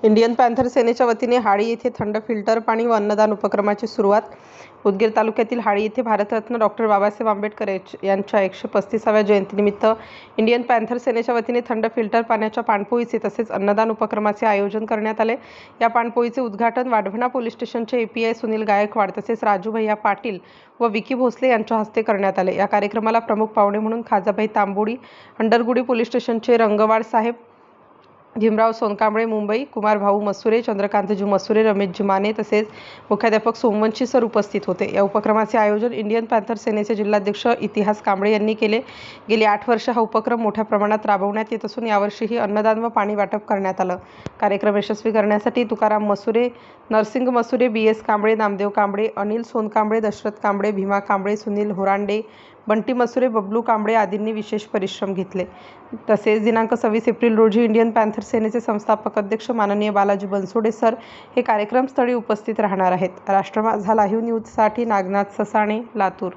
Indian panther सेनेच्या वतीने हाळी येथे थंड फिल्टर पाणी व अन्नदान उपक्रमाची सुरुवात. उदगीर तालुक्यातील हाळी येथे भारतरत्न डॉक्टर बाबासाहेब आंबेडकर यांच्या 135व्या जयंतीनिमित्त इंडियन पॅन्थर सेनेच्या वतीने थंड फिल्टर पाण्याच्या पाणपोईचे तसेच अन्नदान उपक्रमाचे आयोजन करण्यात आले. या पाणपोईचे उद्घाटन वाढवणा पोलीस स्टेशनचे एपीआय सुनील गायकवाड तसेच राजू भैया पाटील व विकी भोसले यांच्या हस्ते करण्यात आले. या कार्यक्रमाला प्रमुख पाहुणे म्हणून खाजाभाई तांबोडी, अंडरगुडी पोलीस स्टेशनचे रंगवाड साहेब, भीमराव सोनकांबळे मुंबई, कुमार भाऊ मसुरे, चंद्रकांतजी मसुरे, रमेशजी माने तसेच मुख्याध्यापक सोमवंशी सर उपस्थित होते. या उपक्रमाचे आयोजन इंडियन पॅन्थर सेनेचे जिल्हाध्यक्ष इतिहास कांबळे यांनी केले. गेली 8 वर्षे हा उपक्रम मोठ्या प्रमाणात राबवण्यात येत असून यावर्षीही अन्नदान व पाणी वाटप करण्यात आलं. कार्यक्रम यशस्वी करण्यासाठी तुकाराम मसुरे, नरसिंग मसुरे, BS कांबळे, नामदेव कांबळे, अनिल सोनकांबळे, दशरथ कांबळे, भीमा कांबळे, सुनील होरांडे, बंटी मसुरे, बबलू कांबळे आदींनी विशेष परिश्रम घेतले. तसेच दिनांक 26 एप्रिल रोजी इंडियन पॅन्थर सेनेचे संस्थापक अध्यक्ष माननीय बालाजी बनसोडे सर हे कार्यक्रमस्थळी उपस्थित राहणार आहेत. राष्ट्र माझा लाईव्ह न्यूजसाठी नागनाथ ससाणे, लातूर.